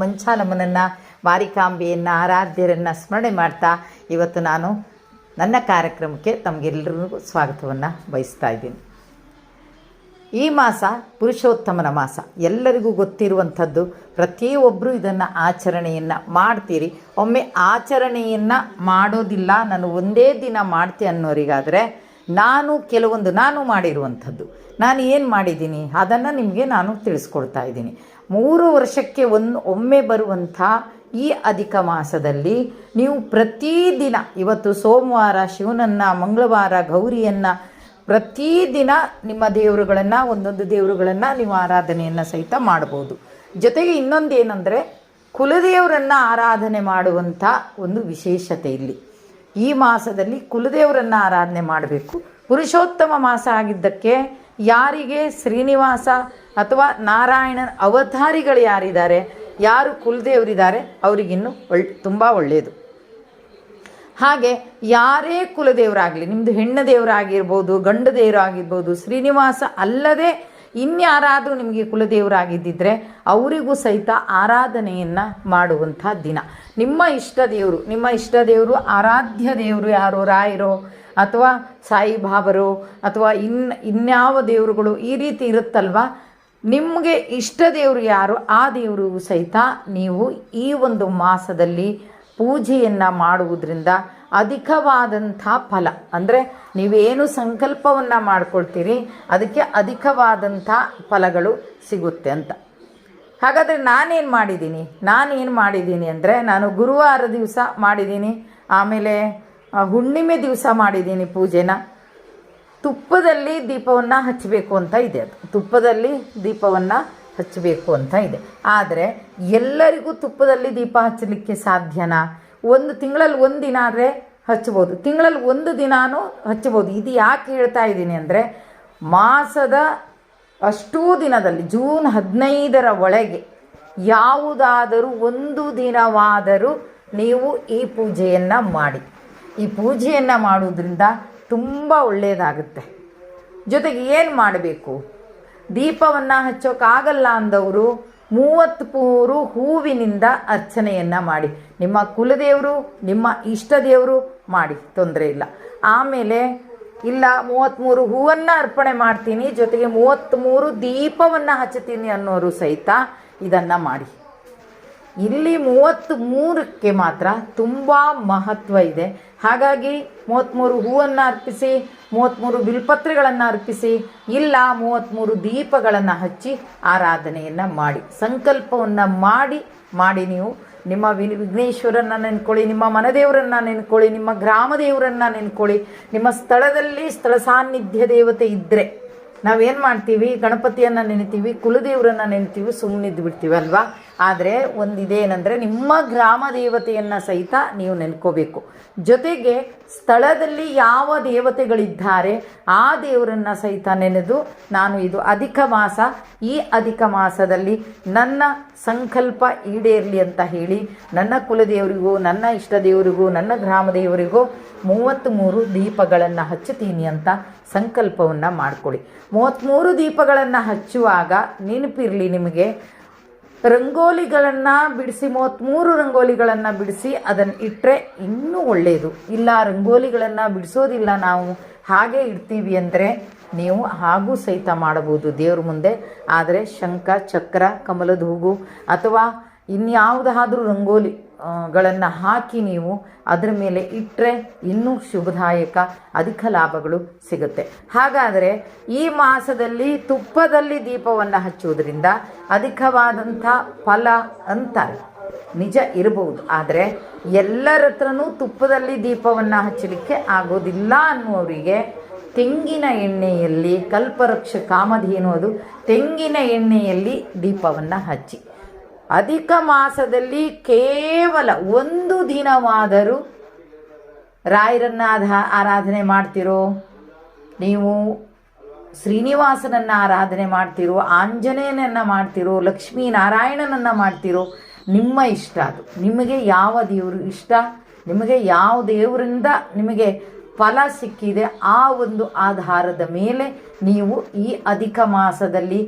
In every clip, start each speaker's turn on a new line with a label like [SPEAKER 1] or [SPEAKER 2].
[SPEAKER 1] ಮಂಚಾಲಮ್ಮನನ್ನು, ಮಾರಿಕಾಂಬೆಯನ್ನು, ಆರಾಧ್ಯರನ್ನು ಸ್ಮರಣೆ ಮಾಡ್ತಾ ಇವತ್ತು ನಾನು ನನ್ನ ಕಾರ್ಯಕ್ರಮಕ್ಕೆ ತಮಗೆಲ್ಲರಿಗೂ ಸ್ವಾಗತವನ್ನು ಬಯಸ್ತಾ ಇದ್ದೀನಿ. ಈ ಮಾಸ ಪುರುಷೋತ್ತಮನ ಮಾಸ, ಎಲ್ಲರಿಗೂ ಗೊತ್ತಿರುವಂಥದ್ದು. ಪ್ರತಿಯೊಬ್ಬರು ಇದನ್ನು ಆಚರಣೆಯನ್ನು ಮಾಡ್ತೀರಿ. ಒಮ್ಮೆ ಆಚರಣೆಯನ್ನು ಮಾಡೋದಿಲ್ಲ, ನಾನು ಒಂದೇ ದಿನ ಮಾಡ್ತೆ ಅನ್ನೋರಿಗಾದರೆ ನಾನು ಮಾಡಿರುವಂಥದ್ದು, ನಾನು ಏನು ಮಾಡಿದ್ದೀನಿ ಅದನ್ನು ನಿಮಗೆ ನಾನು ತಿಳಿಸ್ಕೊಡ್ತಾ ಇದ್ದೀನಿ. 3 ವರ್ಷಕ್ಕೆ ಒಮ್ಮೆ ಬರುವಂಥ ಈ ಅಧಿಕ ಮಾಸದಲ್ಲಿ ನೀವು ಪ್ರತಿದಿನ, ಇವತ್ತು ಸೋಮವಾರ ಶಿವನನ್ನು, ಮಂಗಳವಾರ ಗೌರಿಯನ್ನು, ಪ್ರತಿದಿನ ನಿಮ್ಮ ದೇವರುಗಳನ್ನು, ಒಂದೊಂದು ದೇವರುಗಳನ್ನು ನೀವು ಆರಾಧನೆಯನ್ನು ಸಹಿತ ಮಾಡ್ಬೋದು. ಜೊತೆಗೆ ಇನ್ನೊಂದೇನೆಂದರೆ ಕುಲದೇವರನ್ನು ಆರಾಧನೆ ಮಾಡುವಂಥ ಒಂದು ವಿಶೇಷತೆ ಇಲ್ಲಿ. ಈ ಮಾಸದಲ್ಲಿ ಕುಲದೇವರನ್ನು ಆರಾಧನೆ ಮಾಡಬೇಕು. ಪುರುಷೋತ್ತಮ ಮಾಸ ಆಗಿದ್ದಕ್ಕೆ ಯಾರಿಗೆ ಶ್ರೀನಿವಾಸ ಅಥವಾ ನಾರಾಯಣನ ಅವತಾರಿಗಳು ಯಾರಿದ್ದಾರೆ, ಯಾರು ಕುಲದೇವರಿದ್ದಾರೆ ಅವರಿಗಿನ್ನೂ ತುಂಬ ಒಳ್ಳೆಯದು. ಹಾಗೆ ಯಾರೇ ಕುಲದೇವರಾಗಲಿ, ನಿಮ್ಮದು ಹೆಣ್ಣು ದೇವರಾಗಿರ್ಬೋದು, ಗಂಡು ದೇವರಾಗಿರ್ಬೋದು, ಶ್ರೀನಿವಾಸ ಅಲ್ಲದೆ ಇನ್ಯಾರಾದರೂ ನಿಮಗೆ ಕುಲದೇವರಾಗಿದ್ದಿದ್ರೆ ಅವರಿಗೂ ಸಹಿತ ಆರಾಧನೆಯನ್ನು ಮಾಡುವಂಥ ದಿನ. ನಿಮ್ಮ ಇಷ್ಟ ದೇವರು ಆರಾಧ್ಯ ದೇವರು ಯಾರೋ, ರಾಯರೋ ಅಥವಾ ಸಾಯಿಬಾಬರೋ ಅಥವಾ ಇನ್ಯಾವ ದೇವರುಗಳು ಈ ರೀತಿ ಇರುತ್ತಲ್ವ, ನಿಮಗೆ ಇಷ್ಟ ದೇವರು ಯಾರು ಆ ದೇವರಿಗೂ ಸಹಿತ ನೀವು ಈ ಒಂದು ಮಾಸದಲ್ಲಿ ಪೂಜೆಯನ್ನು ಮಾಡುವುದರಿಂದ ಅಧಿಕವಾದಂಥ ಫಲ, ಅಂದರೆ ನೀವೇನು ಸಂಕಲ್ಪವನ್ನು ಮಾಡ್ಕೊಳ್ತೀರಿ ಅದಕ್ಕೆ ಅಧಿಕವಾದಂಥ ಫಲಗಳು ಸಿಗುತ್ತೆ ಅಂತ. ಹಾಗಾದರೆ ನಾನೇನು ಮಾಡಿದ್ದೀನಿ ಅಂದರೆ, ನಾನು ಗುರುವಾರ ದಿವಸ ಮಾಡಿದ್ದೀನಿ, ಆಮೇಲೆ ಹುಣ್ಣಿಮೆ ದಿವಸ ಮಾಡಿದ್ದೀನಿ ಪೂಜೆನ. ತುಪ್ಪದಲ್ಲಿ ದೀಪವನ್ನು ಹಚ್ಚಬೇಕು ಅಂತ ಇದೆ, ತುಪ್ಪದಲ್ಲಿ ದೀಪವನ್ನು ಹಚ್ಚಬೇಕು ಅಂತ ಇದೆ. ಆದರೆ ಎಲ್ಲರಿಗೂ ತುಪ್ಪದಲ್ಲಿ ದೀಪ ಹಚ್ಚಲಿಕ್ಕೆ ಸಾಧ್ಯನಾ? ಒಂದು ತಿಂಗಳಲ್ಲಿ ಒಂದು ದಿನ ಆದರೆ ಹಚ್ಬೋದು, ತಿಂಗಳಲ್ಲಿ ಒಂದು ದಿನಾನೂ ಹಚ್ಬೋದು. ಇದು ಯಾಕೆ ಹೇಳ್ತಾ ಇದ್ದೀನಿ ಅಂದರೆ, ಮಾಸದ ಅಷ್ಟೂ ದಿನದಲ್ಲಿ ಜೂನ್ 15ರ ಒಳಗೆ ಯಾವುದಾದರೂ ಒಂದು ದಿನವಾದರೂ ನೀವು ಈ ಪೂಜೆಯನ್ನು ಮಾಡಿ. ಈ ಪೂಜೆಯನ್ನು ಮಾಡೋದ್ರಿಂದ ತುಂಬ ಒಳ್ಳೆಯದಾಗುತ್ತೆ. ಜೊತೆಗೆ ಏನು ಮಾಡಬೇಕು, ದೀಪವನ್ನು ಹಚ್ಚೋಕ್ಕಾಗಲ್ಲ ಅಂದವರು 33 ಹೂವಿನಿಂದ ಅರ್ಚನೆಯನ್ನು ಮಾಡಿ. ನಿಮ್ಮ ಕುಲದೇವರು, ನಿಮ್ಮ ಇಷ್ಟ ದೇವರು ಮಾಡಿ, ತೊಂದರೆ ಇಲ್ಲ. ಆಮೇಲೆ ಇಲ್ಲ 33 ಹೂವನ್ನು ಅರ್ಪಣೆ ಮಾಡ್ತೀನಿ, ಜೊತೆಗೆ 33 ದೀಪವನ್ನು ಹಚ್ಚುತ್ತೀನಿ ಅನ್ನೋರು ಸಹಿತ ಇದನ್ನು ಮಾಡಿ. ಇಲ್ಲಿ 33ಕ್ಕೆ ಮಾತ್ರ ತುಂಬ ಮಹತ್ವ ಇದೆ. ಹಾಗಾಗಿ 33 ಹೂವನ್ನು ಅರ್ಪಿಸಿ, 33 ಬಿಲ್ಪತ್ರೆಗಳನ್ನು ಅರ್ಪಿಸಿ, ಇಲ್ಲ 33 ದೀಪಗಳನ್ನು ಹಚ್ಚಿ ಆರಾಧನೆಯನ್ನು ಮಾಡಿ. ಸಂಕಲ್ಪವನ್ನು ಮಾಡಿ ನೀವು ನಿಮ್ಮ ವಿಘ್ನೇಶ್ವರನ್ನು ನೆನ್ಕೊಳ್ಳಿ, ನಿಮ್ಮ ಮನದೇವರನ್ನು ನೆನ್ಕೊಳ್ಳಿ, ನಿಮ್ಮ ಗ್ರಾಮ ದೇವರನ್ನು ನೆನ್ಕೊಳ್ಳಿ. ನಿಮ್ಮ ಸ್ಥಳದಲ್ಲಿ ಸ್ಥಳ ಸಾನ್ನಿಧ್ಯ ದೇವತೆ ಇದ್ದರೆ ನಾವೇನು ಮಾಡ್ತೀವಿ, ಗಣಪತಿಯನ್ನು ನೆನೆತೀವಿ, ಕುಲದೇವರನ್ನು ನೆನೆತೀವಿ, ಸುಮ್ಮನಿದ್ದು ಬಿಡ್ತೀವಿ ಅಲ್ವಾ. ಆದರೆ ಒಂದಿದೇನೆಂದರೆ, ನಿಮ್ಮ ಗ್ರಾಮ ದೇವತೆಯನ್ನು ಸಹಿತ ನೀವು ನೆನ್ಕೋಬೇಕು. ಜೊತೆಗೆ ಸ್ಥಳದಲ್ಲಿ ಯಾವ ದೇವತೆಗಳಿದ್ದಾರೆ ಆ ದೇವರನ್ನು ಸಹಿತ ನೆನೆದು, ನಾನು ಇದು ಅಧಿಕ ಮಾಸ, ಈ ಅಧಿಕ ಮಾಸದಲ್ಲಿ ನನ್ನ ಸಂಕಲ್ಪ ಈಡೇರಲಿ ಅಂತ ಹೇಳಿ ನನ್ನ ಕುಲದೇವರಿಗೂ, ನನ್ನ ಇಷ್ಟ ದೇವರಿಗೂ, ನನ್ನ ಗ್ರಾಮ ದೇವರಿಗೂ 33 ದೀಪಗಳನ್ನು ಹಚ್ಚುತ್ತೀನಿ ಅಂತ ಸಂಕಲ್ಪವನ್ನು ಮಾಡಿಕೊಳ್ಳಿ. 33 ದೀಪಗಳನ್ನು ಹಚ್ಚುವಾಗ ನೆನಪಿರಲಿ ನಿಮಗೆ, ರಂಗೋಲಿಗಳನ್ನು ಬಿಡಿಸಿ 33 ರಂಗೋಲಿಗಳನ್ನು ಬಿಡಿಸಿ ಅದನ್ನು ಇಟ್ಟರೆ ಇನ್ನೂ ಒಳ್ಳೆಯದು. ಇಲ್ಲ ರಂಗೋಲಿಗಳನ್ನು ಬಿಡಿಸೋದಿಲ್ಲ, ನಾವು ಹಾಗೆ ಇಡ್ತೀವಿ ಅಂದರೆ ನೀವು ಹಾಗೂ ಸಹಿತ ಮಾಡಬಹುದು ದೇವ್ರ ಮುಂದೆ. ಆದರೆ ಶಂಖ, ಚಕ್ರ, ಕಮಲದ ಹೂವು ಅಥವಾ ಇನ್ಯಾವುದಾದ್ರೂ ರಂಗೋಲಿಗಳನ್ನು ಹಾಕಿ ನೀವು ಅದರ ಮೇಲೆ ಇಟ್ಟರೆ ಇನ್ನೂ ಶುಭದಾಯಕ, ಅಧಿಕ ಲಾಭಗಳು ಸಿಗುತ್ತೆ. ಹಾಗಾದರೆ ಈ ಮಾಸದಲ್ಲಿ ತುಪ್ಪದಲ್ಲಿ ದೀಪವನ್ನು ಹಚ್ಚುವುದರಿಂದ ಅಧಿಕವಾದಂಥ ಫಲ ಅಂತಾರೆ. ನಿಜ ಇರಬಹುದು, ಆದರೆ ಎಲ್ಲರ ಹತ್ರನೂ ತುಪ್ಪದಲ್ಲಿ ದೀಪವನ್ನು ಹಚ್ಚಲಿಕ್ಕೆ ಆಗೋದಿಲ್ಲ ಅನ್ನುವರಿಗೆ ತೆಂಗಿನ ಎಣ್ಣೆಯಲ್ಲಿ, ಕಲ್ಪವೃಕ್ಷ ಕಾಮಧೇನು ಅದು, ತೆಂಗಿನ ಎಣ್ಣೆಯಲ್ಲಿ ದೀಪವನ್ನು ಹಚ್ಚಿ. ಅಧಿಕ ಮಾಸದಲ್ಲಿ ಕೇವಲ ಒಂದು ದಿನವಾದರೂ ರಾಯರನ್ನು ಆರಾಧನೆ ಮಾಡ್ತಿರೋ, ನೀವು ಶ್ರೀನಿವಾಸನನ್ನು ಆರಾಧನೆ ಮಾಡ್ತಿರೋ, ಆಂಜನೇಯನನ್ನು ಮಾಡ್ತಿರೋ, ಲಕ್ಷ್ಮೀನಾರಾಯಣನನ್ನು ಮಾಡ್ತಿರೋ, ನಿಮ್ಮ ಇಷ್ಟ ಅದು. ನಿಮಗೆ ಯಾವ ದೇವರು ಇಷ್ಟ, ನಿಮಗೆ ಯಾವ ದೇವರಿಂದ ನಿಮಗೆ ಫಲ ಸಿಕ್ಕಿದೆ. ಆ ಒಂದು ಆಧಾರದ ಮೇಲೆ ನೀವು ಈ ಅಧಿಕ ಮಾಸದಲ್ಲಿ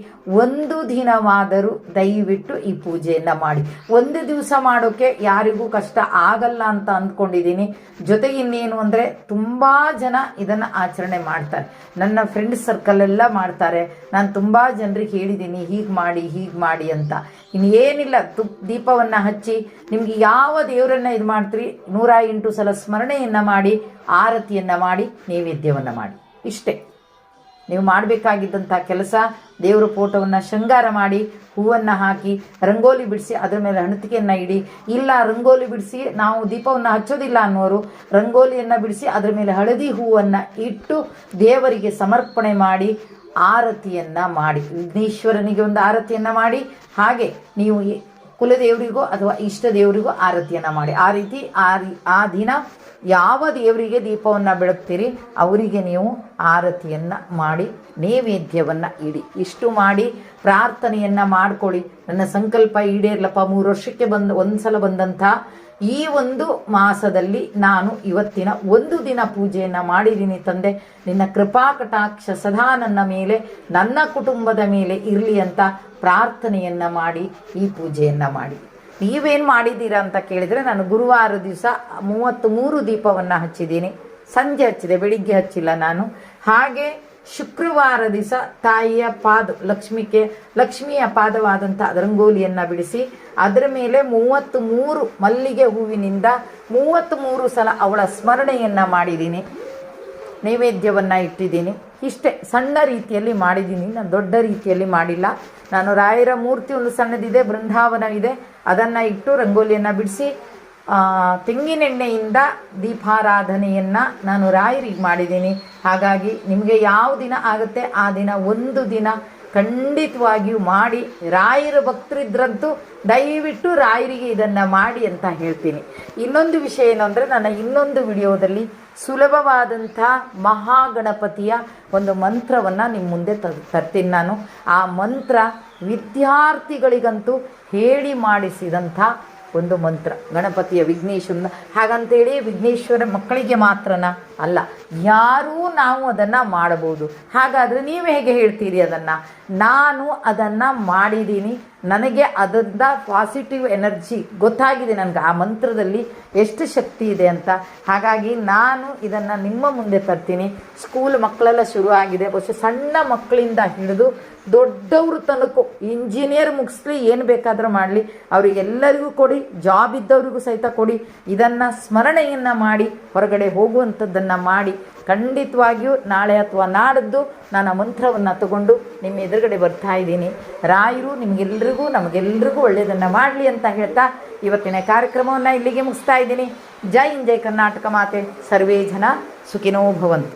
[SPEAKER 1] ಒಂದು ದಿನವಾದರೂ ದಯವಿಟ್ಟು ಈ ಪೂಜೆಯನ್ನು ಮಾಡಿ. ಒಂದು ದಿವಸ ಮಾಡೋಕ್ಕೆ ಯಾರಿಗೂ ಕಷ್ಟ ಆಗಲ್ಲ ಅಂತ ಅಂದ್ಕೊಂಡಿದ್ದೀನಿ. ಜೊತೆಗೆ ಇನ್ನೇನು ಅಂದರೆ ತುಂಬ ಜನ ಇದನ್ನು ಆಚರಣೆ ಮಾಡ್ತಾರೆ. ನನ್ನ ಫ್ರೆಂಡ್ಸ್ ಸರ್ಕಲ್ ಎಲ್ಲ ಮಾಡ್ತಾರೆ. ನಾನು ತುಂಬ ಜನರಿಗೆ ಹೇಳಿದ್ದೀನಿ ಹೀಗೆ ಮಾಡಿ ಅಂತ. ಇನ್ನೇನಿಲ್ಲ, ದೀಪವನ್ನು ಹಚ್ಚಿ ನಿಮ್ಗೆ ಯಾವ ದೇವರನ್ನ ಇದು ಮಾಡ್ತೀರಿ 108 ಸಲ ಸ್ಮರಣೆಯನ್ನು ಮಾಡಿ, ಆರತಿಯನ್ನು ಮಾಡಿ, ನೈವೇದ್ಯವನ್ನು ಮಾಡಿ. ಇಷ್ಟೇ ನೀವು ಮಾಡಬೇಕಾಗಿದ್ದಂಥ ಕೆಲಸ. ದೇವರ ಫೋಟೋವನ್ನು ಶೃಂಗಾರ ಮಾಡಿ, ಹೂವನ್ನು ಹಾಕಿ, ರಂಗೋಲಿ ಬಿಡಿಸಿ, ಅದರ ಮೇಲೆ ಹಣತಿಗೆಯನ್ನು ಇಡಿ. ಇಲ್ಲ ರಂಗೋಲಿ ಬಿಡಿಸಿ ನಾವು ದೀಪವನ್ನು ಹಚ್ಚೋದಿಲ್ಲ ಅನ್ನೋರು ರಂಗೋಲಿಯನ್ನು ಬಿಡಿಸಿ ಅದರ ಮೇಲೆ ಹಳದಿ ಹೂವನ್ನು ಇಟ್ಟು ದೇವರಿಗೆ ಸಮರ್ಪಣೆ ಮಾಡಿ ಆರತಿಯನ್ನು ಮಾಡಿ. ವಿಘ್ನೇಶ್ವರನಿಗೆ ಒಂದು ಆರತಿಯನ್ನು ಮಾಡಿ, ಹಾಗೆ ನೀವು ಕುಲದೇವರಿಗೂ ಅಥವಾ ಇಷ್ಟ ದೇವರಿಗೂ ಆರತಿಯನ್ನು ಮಾಡಿ. ಆ ರೀತಿ ಆ ದಿನ ಯಾವ ದೇವರಿಗೆ ದೀಪವನ್ನು ಬೆಳಗ್ತೀರಿ ಅವರಿಗೆ ನೀವು ಆರತಿಯನ್ನು ಮಾಡಿ ನೈವೇದ್ಯವನ್ನು ಇಡಿ. ಇಷ್ಟು ಮಾಡಿ ಪ್ರಾರ್ಥನೆಯನ್ನು ಮಾಡಿಕೊಳ್ಳಿ. ನನ್ನ ಸಂಕಲ್ಪ ಈಡೇರ್ಲಪ್ಪ, 3 ವರ್ಷಕ್ಕೆ ಒಂದು ಸಲ ಬಂದಂಥ ಈ ಒಂದು ಮಾಸದಲ್ಲಿ ನಾನು ಇವತ್ತಿನ ಒಂದು ದಿನ ಪೂಜೆಯನ್ನು ಮಾಡಿದ್ದೀನಿ ತಂದೆ. ನಿನ್ನ ಕೃಪಾ ಕಟಾಕ್ಷ ಸದಾ ನನ್ನ ಮೇಲೆ, ನನ್ನ ಕುಟುಂಬದ ಮೇಲೆ ಇರಲಿ ಅಂತ ಪ್ರಾರ್ಥನೆಯನ್ನು ಮಾಡಿ ಈ ಪೂಜೆಯನ್ನು ಮಾಡಿ. ನೀವೇನು ಮಾಡಿದ್ದೀರಾ ಅಂತ ಕೇಳಿದರೆ, ನಾನು ಗುರುವಾರ ದಿವಸ 33 ದೀಪವನ್ನು ಹಚ್ಚಿದ್ದೀನಿ. ಸಂಜೆ ಹಚ್ಚಿದೆ, ಬೆಳಿಗ್ಗೆ ಹಚ್ಚಿಲ್ಲ ನಾನು. ಹಾಗೆ ಶುಕ್ರವಾರ ದಿವಸ ತಾಯಿಯ ಲಕ್ಷ್ಮಿಯ ಪಾದವಾದಂಥ ರಂಗೋಲಿಯನ್ನು ಬಿಡಿಸಿ ಅದರ ಮೇಲೆ 33 ಮಲ್ಲಿಗೆ ಹೂವಿನಿಂದ 33 ಸಲ ಅವಳ ಸ್ಮರಣೆಯನ್ನು ಮಾಡಿದ್ದೀನಿ. ನೈವೇದ್ಯವನ್ನು ಇಟ್ಟಿದ್ದೀನಿ. ಇಷ್ಟೇ ಸಣ್ಣ ರೀತಿಯಲ್ಲಿ ಮಾಡಿದ್ದೀನಿ, ನಾನು ದೊಡ್ಡ ರೀತಿಯಲ್ಲಿ ಮಾಡಿಲ್ಲ. ನಾನು ರಾಯರ ಮೂರ್ತಿ ಒಂದು ಸಣ್ಣದಿದೆ, ಬೃಂದಾವನವಿದೆ, ಅದನ್ನು ಇಟ್ಟು ರಂಗೋಲಿಯನ್ನು ಬಿಡಿಸಿ ತೆಂಗಿನೆಣ್ಣೆಯಿಂದ ದೀಪಾರಾಧನೆಯನ್ನು ನಾನು ರಾಯರಿಗೆ ಮಾಡಿದ್ದೀನಿ. ಹಾಗಾಗಿ ನಿಮಗೆ ಯಾವ ದಿನ ಆಗುತ್ತೆ ಆ ದಿನ ಒಂದು ದಿನ ಖಂಡಿತವಾಗಿಯೂ ಮಾಡಿ. ರಾಯರ ಭಕ್ತರಿದ್ರಂತೂ ದಯವಿಟ್ಟು ರಾಯರಿಗೆ ಇದನ್ನು ಮಾಡಿ ಅಂತ ಹೇಳ್ತೀನಿ. ಇನ್ನೊಂದು ವಿಷಯ ಏನು ಅಂದರೆ, ನನ್ನ ಇನ್ನೊಂದು ವಿಡಿಯೋದಲ್ಲಿ ಸುಲಭವಾದಂಥ ಮಹಾಗಣಪತಿಯ ಒಂದು ಮಂತ್ರವನ್ನು ನಿಮ್ಮ ಮುಂದೆ ತರ್ತೀನಿ ನಾನು. ಆ ಮಂತ್ರ ವಿದ್ಯಾರ್ಥಿಗಳಿಗಂತೂ ಹೇಳಿ ಮಾಡಿಸಿದಂಥ ಒಂದು ಮಂತ್ರ. ಗಣಪತಿಯ ವಿಘ್ನೇಶ್ವರನ ಹಾಗಂತೇಳಿ ವಿಘ್ನೇಶ್ವರ ಮಕ್ಕಳಿಗೆ ಮಾತ್ರನ ಅಲ್ಲ, ಯಾರೂ ನಾವು ಅದನ್ನು ಮಾಡಬಹುದು. ಹಾಗಾದರೆ ನೀವು ಹೇಗೆ ಹೇಳ್ತೀರಿ ಅದನ್ನು? ನಾನು ಅದನ್ನು ಮಾಡಿದ್ದೀನಿ. ನನಗೆ ಅದರಿಂದ ಪಾಸಿಟಿವ್ ಎನರ್ಜಿ ಗೊತ್ತಾಗಿದೆ. ನನಗೆ ಆ ಮಂತ್ರದಲ್ಲಿ ಎಷ್ಟು ಶಕ್ತಿ ಇದೆ ಅಂತ. ಹಾಗಾಗಿ ನಾನು ಇದನ್ನು ನಿಮ್ಮ ಮುಂದೆ ತರ್ತೀನಿ. ಸ್ಕೂಲ್ ಮಕ್ಕಳೆಲ್ಲ ಶುರು ಆಗಿದೆ. ಬಹುಶಃ ಸಣ್ಣ ಮಕ್ಕಳಿಂದ ಹಿಡಿದು ದೊಡ್ಡವರು ತನಕ, ಇಂಜಿನಿಯರ್ ಮುಗಿಸ್ಲಿ, ಏನು ಬೇಕಾದರೂ ಮಾಡಲಿ, ಅವರಿಗೆಲ್ಲರಿಗೂ ಕೊಡಿ. ಜಾಬ್ ಇದ್ದವರಿಗೂ ಸಹಿತ ಕೊಡಿ. ಇದನ್ನು ಸ್ಮರಣೆಯನ್ನು ಮಾಡಿ ಹೊರಗಡೆ ಹೋಗುವಂಥದ್ದನ್ನು ಮಾಡಿ. ಖಂಡಿತವಾಗಿಯೂ ನಾಳೆ ಅಥವಾ ನಾಡದ್ದು ನಾನು ಆ ಮಂತ್ರವನ್ನು ತಗೊಂಡು ನಿಮ್ಮ ಎದುರುಗಡೆ ಬರ್ತಾ ಇದ್ದೀನಿ. ರಾಯರು ನಿಮಗೆಲ್ಲರಿಗೂ ನಮಗೆಲ್ಲರಿಗೂ ಒಳ್ಳೆಯದನ್ನು ಮಾಡಲಿ ಅಂತ ಹೇಳ್ತಾ ಇವತ್ತಿನ ಕಾರ್ಯಕ್ರಮವನ್ನು ಇಲ್ಲಿಗೆ ಮುಗಿಸ್ತಾ ಇದ್ದೀನಿ. ಜೈ ಹಿಂದ್, ಜೈ ಕರ್ನಾಟಕ ಮಾತೆ. ಸರ್ವೇ ಜನ ಸುಖಿನೋ ಭವಂತು.